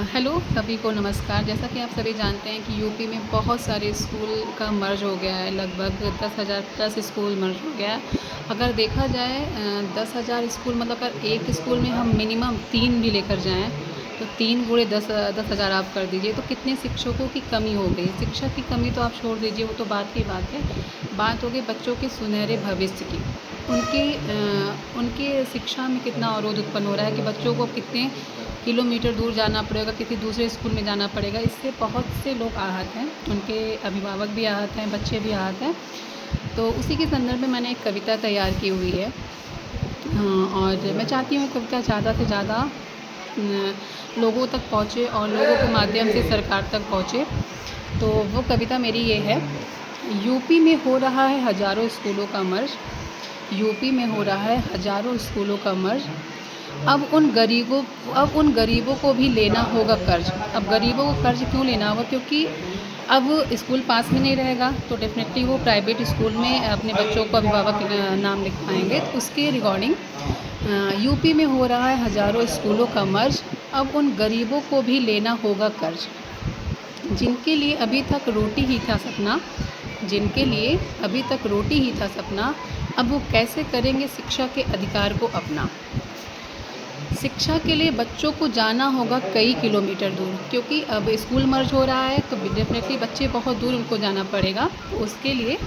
Hello सभी को नमस्कार। जैसा कि आप सभी जानते हैं कि यूपी में बहुत सारे स्कूल का मर्ज हो गया है। लगभग 10,000 प्लस स्कूल मर्ज हो गया है। अगर देखा जाए 10,000 स्कूल मतलब अगर एक स्कूल में हम मिनिमम 3 भी लेकर जाएं तो 3 गुणे 10,000 आप कर दीजिए तो कितने शिक्षकों की कमी हो गई। शिक्षक की कमी तो आप छोड़ दीजिए, वो तो बात की बात है। बात हो गई बच्चों के सुनहरे भविष्य की। उनके शिक्षा में कितना अवरोध उत्पन्न हो रहा है कि बच्चों को कितने किलोमीटर दूर जाना पड़ेगा, किसी दूसरे स्कूल में जाना पड़ेगा। इससे बहुत से लोग आहत हैं, उनके अभिभावक भी आहत हैं, बच्चे भी आहत हैं। तो उसी के संदर्भ में मैंने एक कविता तैयार की हुई है। और मैं चाहती हूँ कविता ज़्यादा से ज़्यादा लोगों तक पहुँचे और लोगों के माध्यम से सरकार तक पहुँचे। तो वो कविता मेरी ये है। यूपी में हो रहा है हज़ारों स्कूलों का मर्ज, यूपी में हो रहा है हज़ारों स्कूलों का मर्ज। अब उन गरीबों को भी लेना होगा कर्ज। अब गरीबों को कर्ज क्यों लेना होगा? क्योंकि अब स्कूल पास में नहीं रहेगा तो डेफिनेटली वो प्राइवेट स्कूल में अपने बच्चों को अभिभावक नाम लिखवाएंगे। तो उसके रिगार्डिंग यूपी में हो रहा है हज़ारों स्कूलों का मर्ज। अब उन गरीबों को भी लेना होगा कर्ज, जिनके लिए अभी तक रोटी ही था सपना, जिनके लिए अभी तक रोटी ही था सपना। अब वो कैसे करेंगे शिक्षा के अधिकार को अपना। शिक्षा के लिए बच्चों को जाना होगा कई किलोमीटर दूर, क्योंकि अब स्कूल मर्ज हो रहा है तो डेफिनेटली बच्चे बहुत दूर उनको जाना पड़ेगा। तो उसके लिए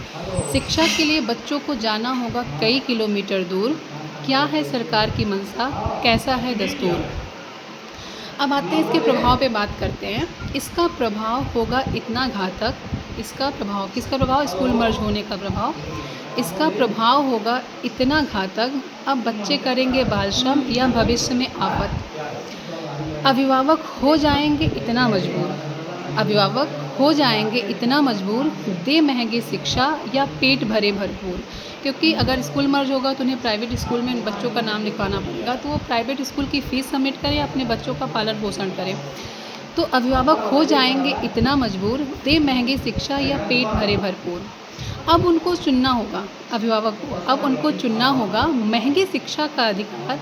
शिक्षा के लिए बच्चों को जाना होगा कई किलोमीटर दूर। क्या है सरकार की मंशा, कैसा है दस्तूर। अब आते हैं इसके प्रभाव पे बात करते हैं। इसका प्रभाव होगा इतना घातक, इसका प्रभाव किसका प्रभाव? स्कूल मर्ज होने का प्रभाव। इसका प्रभाव होगा इतना घातक, अब बच्चे करेंगे बाल श्रम या भविष्य में आफत। अभिभावक हो जाएंगे इतना मजबूर, अभिभावक हो जाएंगे इतना मजबूर, दे महंगी शिक्षा या पेट भरे भरपूर। क्योंकि अगर स्कूल मर्ज होगा तो उन्हें प्राइवेट स्कूल में बच्चों का नाम लिखवाना पड़ेगा, तो वो प्राइवेट स्कूल की फ़ीस सबमिट करें, अपने बच्चों का पालन पोषण करें। तो अभिभावक हो जाएंगे इतना मजबूर, दे महंगी शिक्षा या पेट भरे भरपूर। अब उनको चुनना होगा, अभिभावक को अब उनको चुनना होगा महंगी शिक्षा का अधिकार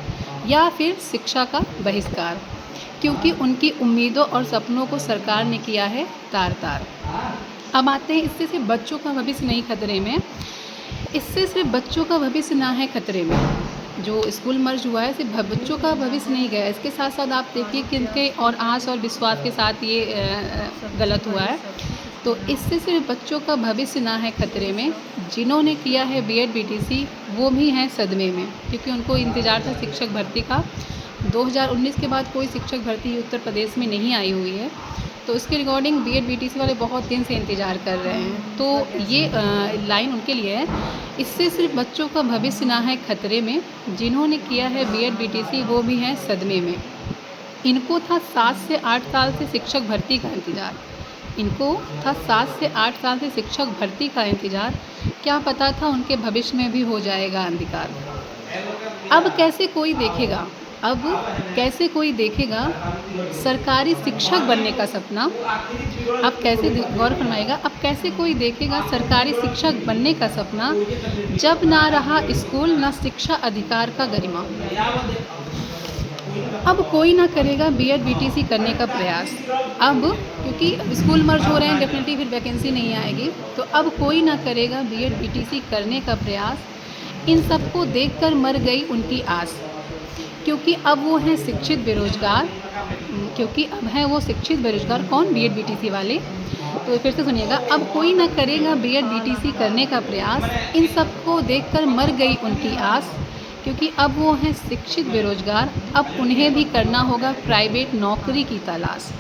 या फिर शिक्षा का बहिष्कार, क्योंकि उनकी उम्मीदों और सपनों को सरकार ने किया है तार तार। अब आते हैं, इससे सिर्फ बच्चों का भविष्य नहीं खतरे में, इससे सिर्फ बच्चों का भविष्य ना है खतरे में। जो स्कूल मर्ज हुआ है सिर्फ बच्चों का भविष्य नहीं गया, इसके साथ साथ आप देखिए किनके और आस और विश्वास के साथ ये गलत हुआ है। तो इससे सिर्फ बच्चों का भविष्य ना है खतरे में, जिन्होंने किया है बीएड बीटीसी वो भी हैं सदमे में, क्योंकि उनको इंतज़ार था शिक्षक भर्ती का। 2019 के बाद कोई शिक्षक भर्ती उत्तर प्रदेश में नहीं आई हुई है, तो उसके रिगार्डिंग बीएड बीटीसी वाले बहुत दिन से इंतज़ार कर रहे हैं। तो ये लाइन उनके लिए है। इससे सिर्फ बच्चों का भविष्य ना है खतरे में, जिन्होंने किया है बीएड बीटीसी वो भी हैं सदमे में। इनको था 7 से 8 साल से शिक्षक भर्ती का इंतज़ार, इनको था 7 से 8 साल से शिक्षक भर्ती का इंतज़ार। क्या पता था उनके भविष्य में भी हो जाएगा अंधकार। अब कैसे कोई देखेगा, अब कैसे कोई देखेगा सरकारी शिक्षक बनने का सपना। अब कैसे गौर फरमाएगा, अब कैसे कोई देखेगा सरकारी शिक्षक बनने का सपना, जब ना रहा स्कूल ना शिक्षा अधिकार का गरिमा। अब कोई ना करेगा बीएड बीटीसी करने का प्रयास। अब क्योंकि स्कूल मर्ज हो रहे हैं डेफिनेटली फिर वैकेंसी नहीं आएगी, तो अब कोई ना करेगा बीएड बीटीसी करने का प्रयास। इन सबको देखकर मर गई उनकी आस, क्योंकि अब वो हैं शिक्षित बेरोजगार, क्योंकि अब हैं वो शिक्षित बेरोजगार। कौन? बीएड बीटीसी वाले। तो फिर से सुनिएगा, अब कोई ना करेगा बीएड बीटीसी करने का प्रयास, इन सबको देखकर मर गई उनकी आस, क्योंकि अब वो हैं शिक्षित बेरोजगार, अब उन्हें भी करना होगा प्राइवेट नौकरी की तलाश।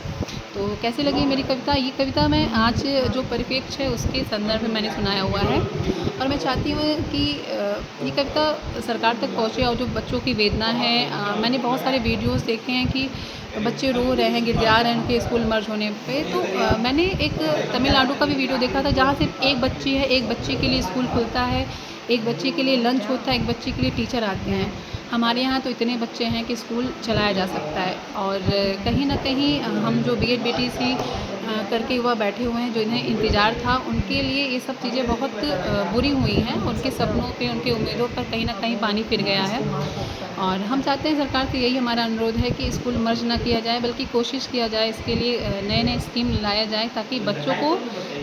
तो कैसे लगी मेरी कविता? ये कविता मैं आज जो परिप्रेक्ष्य है उसके संदर्भ में मैंने सुनाया हुआ है, और मैं चाहती हूँ कि ये कविता सरकार तक पहुँचे। और जो बच्चों की वेदना है, मैंने बहुत सारे वीडियोस देखे हैं कि बच्चे रो रहे हैं, गिड़गिड़ा रहे हैं उनके स्कूल मर्ज होने पे। तो मैंने एक तमिलनाडु का भी वीडियो देखा था, जहाँ सिर्फ एक बच्ची है, एक बच्चे के लिए स्कूल खुलता है, एक बच्चे के लिए लंच होता है, एक बच्चे के लिए टीचर आते हैं। हमारे यहाँ तो इतने बच्चे हैं कि स्कूल चलाया जा सकता है। और कहीं ना कहीं हम जो बीएड बीटीसी करके युवा बैठे हुए हैं, जो इन्हें इंतज़ार था, उनके लिए ये सब चीज़ें बहुत बुरी हुई हैं। उनके सपनों पे, उनके उम्मीदों पर कहीं ना कहीं पानी फिर गया है। और हम चाहते हैं, सरकार से यही हमारा अनुरोध है कि स्कूल मर्ज ना किया जाए, बल्कि कोशिश किया जाए इसके लिए नए-नए स्कीम लाया जाए, ताकि बच्चों को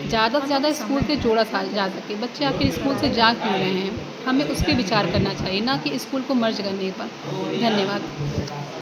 ज़्यादा से ज़्यादा स्कूल से जोड़ा जा सके। बच्चे आखिर स्कूल से जा क्यों रहे हैं? हमें उस पे विचार करना चाहिए, ना कि स्कूल को मर्ज करने पर। धन्यवाद।